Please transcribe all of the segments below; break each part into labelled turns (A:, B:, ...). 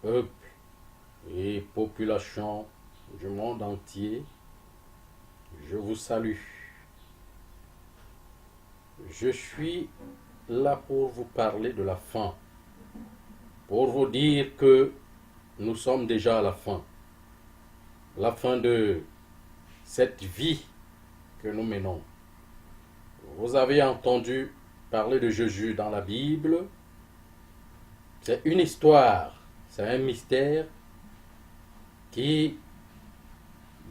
A: peuple et population du monde entier, je vous salue. Je suis là pour vous parler de la fin, pour vous dire que nous sommes déjà à la fin de cette vie que nous menons. Vous avez entendu parler de Jésus dans la Bible. C'est une histoire, c'est un mystère qui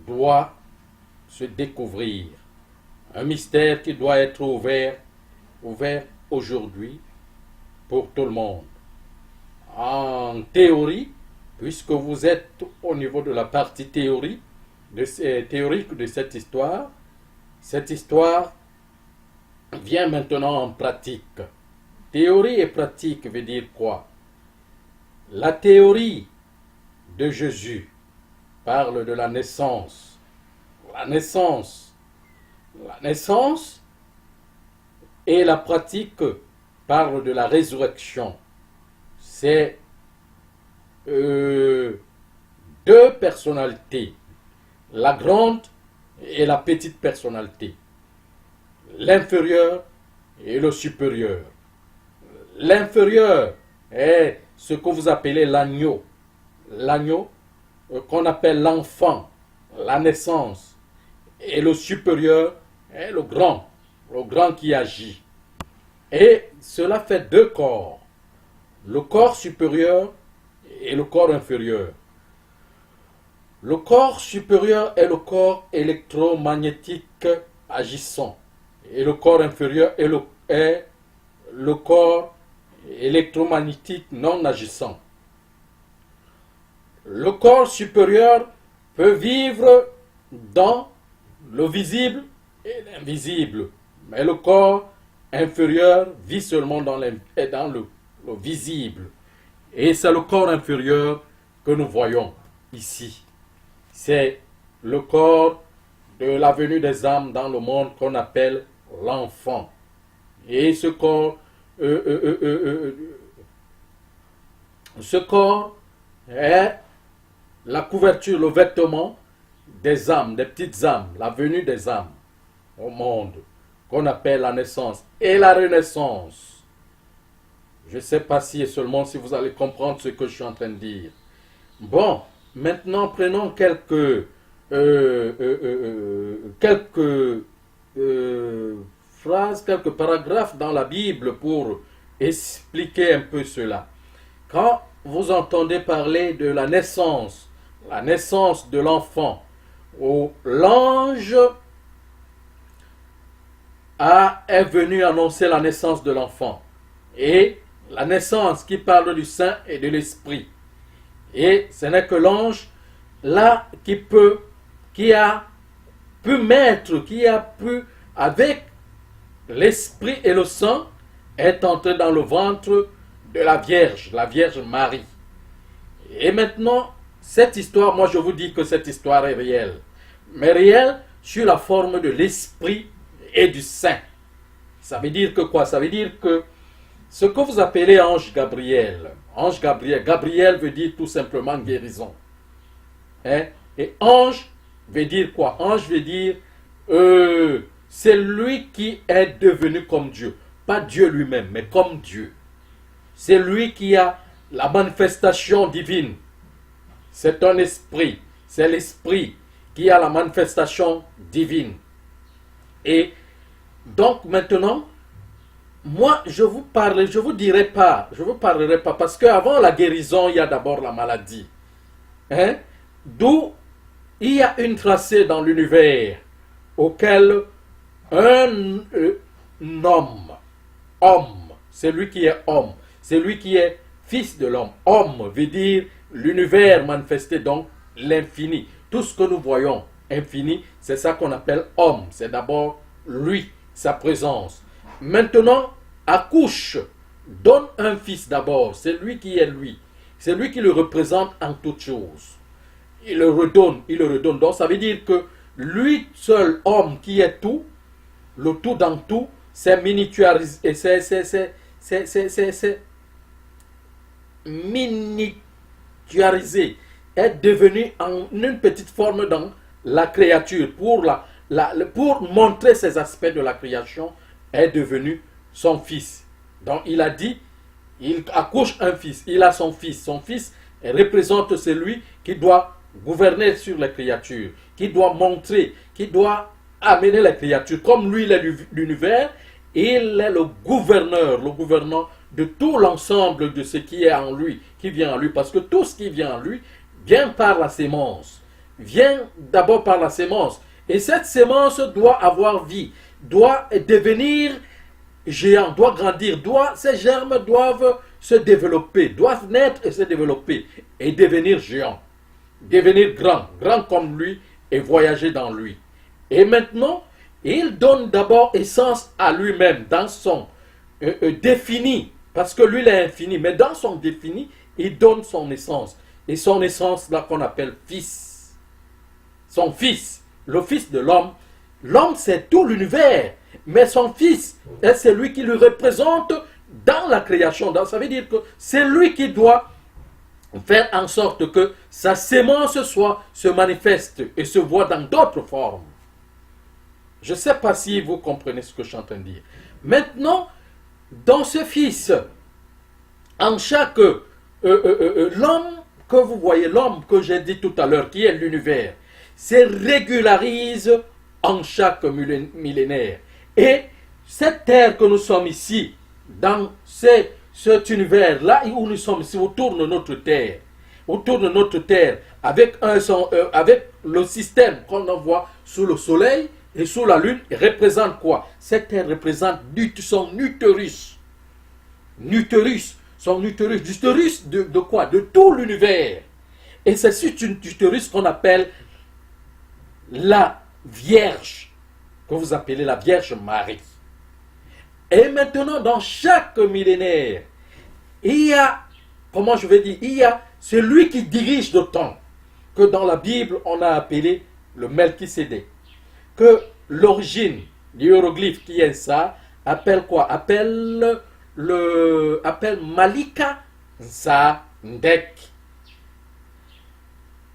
A: doit se découvrir. Un mystère qui doit être ouvert aujourd'hui pour tout le monde. En théorie, puisque vous êtes au niveau de la partie théorique de cette histoire vient maintenant en pratique. Théorie et pratique veut dire quoi? La théorie de Jésus parle de la naissance. La naissance. La naissance et la pratique parle de la résurrection. C'est deux personnalités, la grande et la petite personnalité, l'inférieur et le supérieur. L'inférieur est ce que vous appelez l'agneau, l'agneau qu'on appelle l'enfant, la naissance, et le supérieur est le grand qui agit. Et cela fait deux corps, le corps supérieur et le corps inférieur. Le corps supérieur est le corps électromagnétique agissant et le corps inférieur est le corps électromagnétique non agissant. Le corps supérieur peut vivre dans le visible et l'invisible, mais le corps inférieur vit seulement dans le visible. Et c'est le corps inférieur que nous voyons ici. C'est le corps de la venue des âmes dans le monde qu'on appelle l'enfant. Et ce corps est la couverture, le vêtement des âmes, des petites âmes, la venue des âmes au monde, qu'on appelle la naissance et la renaissance. Je ne sais pas si et seulement si vous allez comprendre ce que je suis en train de dire. Bon, maintenant prenons quelques phrases, quelques paragraphes dans la Bible pour expliquer un peu cela. Quand vous entendez parler de la naissance de l'enfant, l'ange est venu annoncer la naissance de l'enfant. Et la naissance qui parle du Saint et de l'Esprit. Et ce n'est que l'ange là qui a pu, avec l'Esprit et le sang, est entré dans le ventre de la Vierge Marie. Et maintenant, cette histoire, moi je vous dis que cette histoire est réelle. Mais réelle sur la forme de l'Esprit et du Saint. Ça veut dire que quoi? Ça veut dire que ce que vous appelez ange Gabriel, Gabriel veut dire tout simplement guérison. Hein? Et ange veut dire quoi? Ange veut dire c'est lui qui est devenu comme Dieu. Pas Dieu lui-même, mais comme Dieu. C'est lui qui a la manifestation divine. C'est un esprit. C'est l'esprit qui a la manifestation divine. Et donc maintenant, moi je vous parlerai pas, parce qu'avant la guérison, il y a d'abord la maladie. Hein? D'où il y a une tracée dans l'univers auquel un homme, c'est lui qui est homme, c'est lui qui est fils de l'homme. Homme veut dire l'univers manifesté, donc l'infini. Tout ce que nous voyons infini, c'est ça qu'on appelle homme. C'est d'abord lui, sa présence. Maintenant, accouche, donne un fils d'abord. C'est lui qui est lui. C'est lui qui le représente en toutes choses. Il le redonne. Donc ça veut dire que lui seul, homme qui est tout, le tout dans tout, c'est miniaturisé, c'est miniaturisé, est devenu en une petite forme dans la créature pour montrer ces aspects de la création, est devenu son fils. Donc il a dit, il accouche un fils, il a son fils. Son fils représente celui qui doit gouverner sur les créatures, qui doit montrer, qui doit amener les créatures. Comme lui, il est l'univers, il est le gouvernant de tout l'ensemble de ce qui est en lui, qui vient en lui. Parce que tout ce qui vient en lui vient par la sémence. Vient d'abord par la sémence. Et cette sémence doit avoir vie, doit devenir géant, doit grandir, ces germes doivent se développer, doivent naître et se développer et devenir géants, devenir grand comme lui et voyager dans lui. Et maintenant, il donne d'abord essence à lui-même dans son défini, parce que lui il est infini, mais dans son défini, il donne son essence. Et son essence là qu'on appelle fils. Son fils, le fils de l'homme. L'homme c'est tout l'univers. Mais son fils est celui qui le représente dans la création. Ça veut dire que c'est lui qui doit faire en sorte que sa sémence se manifeste et se voit dans d'autres formes. Je ne sais pas si vous comprenez ce que je suis en train de dire. Maintenant, dans ce fils, en chaque l'homme que vous voyez, l'homme que j'ai dit tout à l'heure, qui est l'univers, se régularise en chaque millénaire. Et cette terre que nous sommes ici, dans cet univers-là où nous sommes ici, autour de notre terre, avec le système qu'on envoie sous le soleil et sous la lune, représente quoi? Cette terre représente son utérus. Son utérus de quoi? De tout l'univers. Et c'est cet utérus qu'on appelle la Vierge, que vous appelez la Vierge Marie. Et maintenant, dans chaque millénaire, il y a, comment je vais dire, il y a celui qui dirige le temps, que dans la Bible, on a appelé le Melchisédek. Que l'origine, l'hiéroglyphe qui est ça, appelle quoi? Appelle Malika Zadek.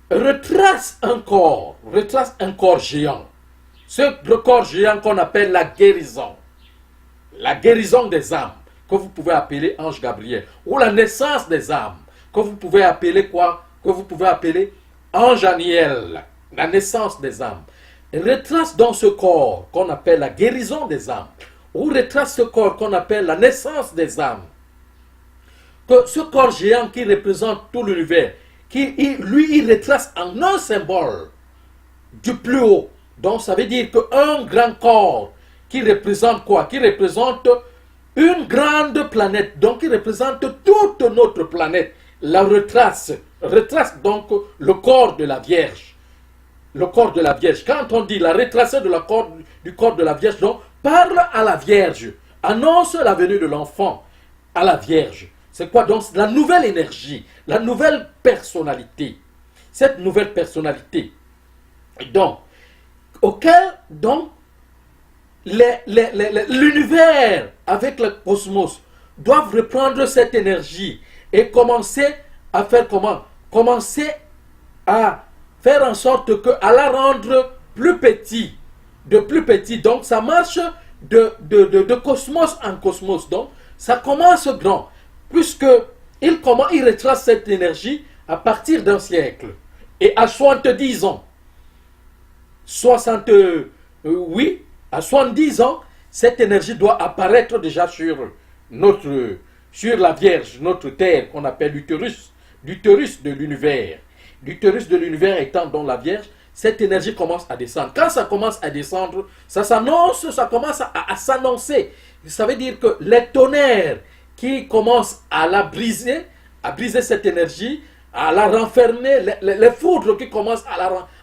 A: Retrace un corps géant. Ce corps géant qu'on appelle la guérison des âmes, que vous pouvez appeler ange Gabriel, ou la naissance des âmes, que vous pouvez appeler quoi? Que vous pouvez appeler ange Aniel, la naissance des âmes. Retrace dans ce corps qu'on appelle la guérison des âmes, ou retrace ce corps qu'on appelle la naissance des âmes. Que ce corps géant qui représente tout l'univers, il retrace en un symbole du plus haut. Donc ça veut dire qu'un grand corps qui représente quoi? Qui représente une grande planète, donc qui représente toute notre planète, la retrace donc le corps de la Vierge. Le corps de la Vierge. Quand on dit la retracée du corps de la Vierge, donc parle à la Vierge, annonce la venue de l'enfant à la Vierge. C'est quoi donc? La nouvelle énergie, la nouvelle personnalité. Cette nouvelle personnalité. Donc, auquel donc l'univers avec le cosmos doivent reprendre cette énergie et commencer à faire comment? Commencer à faire en sorte à la rendre plus petit, de plus petit. Donc ça marche de cosmos en cosmos. Donc ça commence grand, puisque il retrace cette énergie à partir d'un siècle. Et à 70 ans, à 70 ans, cette énergie doit apparaître déjà sur la Vierge, notre terre, qu'on appelle l'utérus de l'univers. L'utérus de l'univers étant dans la Vierge, cette énergie commence à descendre. Quand ça commence à descendre, ça commence à s'annoncer. Ça veut dire que les tonnerres qui commencent à briser cette énergie, à la renfermer, les foudres qui commencent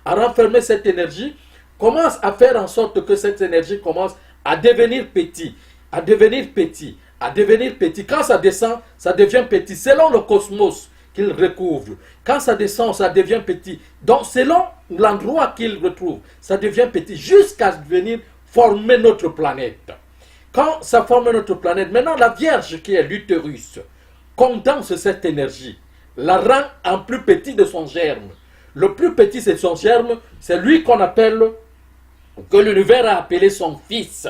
A: à renfermer cette énergie, commencent à faire en sorte que cette énergie commence à devenir petit, à devenir petit, à devenir petit. Quand ça descend, ça devient petit, selon le cosmos qu'il recouvre. Quand ça descend, ça devient petit. Donc, selon l'endroit qu'il retrouve, ça devient petit, jusqu'à venir former notre planète. Quand ça forme notre planète, maintenant la Vierge qui est l'utérus condense cette énergie. la rend en plus petit de son germe. Le plus petit de son germe, c'est lui qu'on appelle, que l'univers a appelé son fils.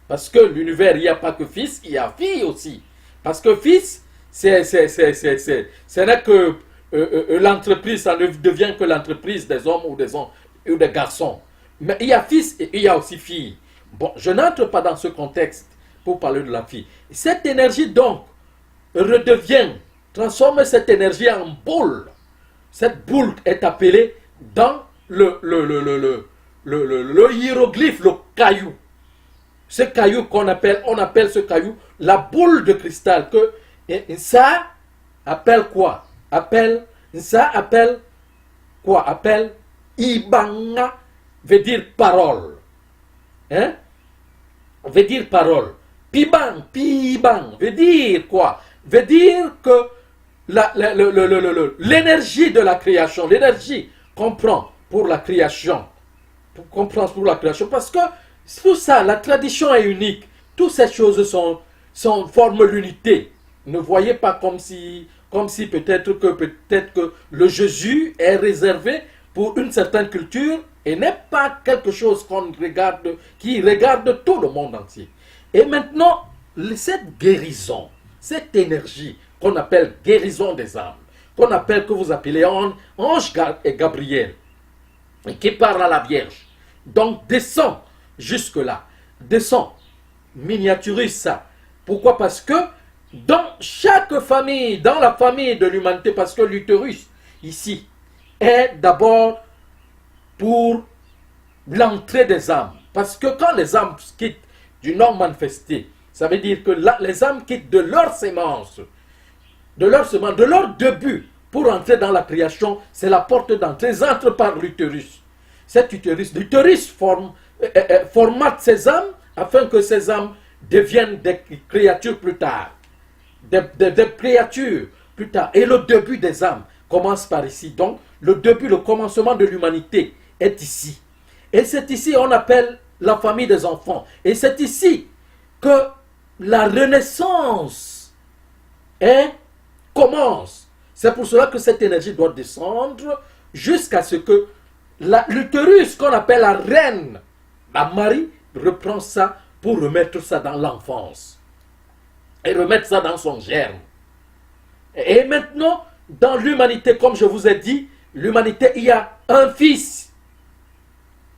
A: Parce que l'univers, il n'y a pas que fils, il y a fille aussi. Parce que fils, ce n'est que l'entreprise, ça ne devient que l'entreprise des hommes ou des garçons. Mais il y a fils et il y a aussi fille. Bon, je n'entre pas dans ce contexte pour parler de la fille. Cette énergie donc transforme cette énergie en boule. Cette boule est appelée dans le hiéroglyphe, le caillou. Ce caillou on appelle ce caillou la boule de cristal. Ça appelle quoi? Ça appelle quoi? Appelle Ibanga, veut dire parole. Hein? Veut dire parole. Pibang, veut dire quoi? Veut dire que l'énergie de la création, l'énergie qu'on prend pour la création, parce que tout ça, la tradition est unique. Toutes ces choses forment l'unité. Ne voyez pas comme si peut-être que le Jésus est réservé pour une certaine culture et n'est pas quelque chose qui regarde tout le monde entier. Et maintenant, cette guérison, cette énergie qu'on appelle guérison des âmes, que vous appelez ange et Gabriel, et qui parle à la Vierge. Donc descend jusque-là, descend, miniaturise ça. Pourquoi? Parce que dans chaque famille, dans la famille de l'humanité, parce que l'utérus, ici, est d'abord pour l'entrée des âmes. Parce que quand les âmes quittent du non manifesté, ça veut dire que les âmes quittent de leur sémence, de leur début, pour entrer dans la création, c'est la porte d'entrée. Ils entrent par l'utérus. L'utérus formate ces âmes afin que ces âmes deviennent des créatures plus tard. Des créatures plus tard. Et le début des âmes commence par ici. Donc, le commencement de l'humanité est ici. Et c'est ici on appelle la famille des enfants. Et c'est ici que la renaissance commence. C'est pour cela que cette énergie doit descendre jusqu'à ce que l'utérus qu'on appelle la reine, la Marie, reprend ça pour remettre ça dans l'enfance. Et remettre ça dans son germe. Et maintenant, dans l'humanité, comme je vous ai dit, l'humanité, il y a un fils.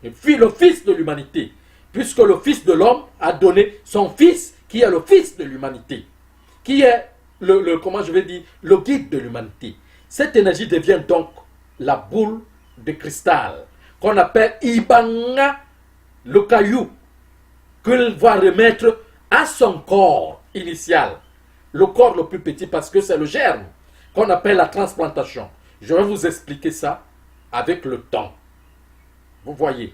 A: Le fils de l'humanité. Puisque le fils de l'homme a donné son fils, qui est le fils de l'humanité. Qui est le guide de l'humanité. Cette énergie devient donc la boule de cristal qu'on appelle Ibanga, le caillou qu'il va remettre à son corps initial, le corps le plus petit, parce que c'est le germe qu'on appelle la transplantation. Je vais vous expliquer ça avec le temps. Vous voyez.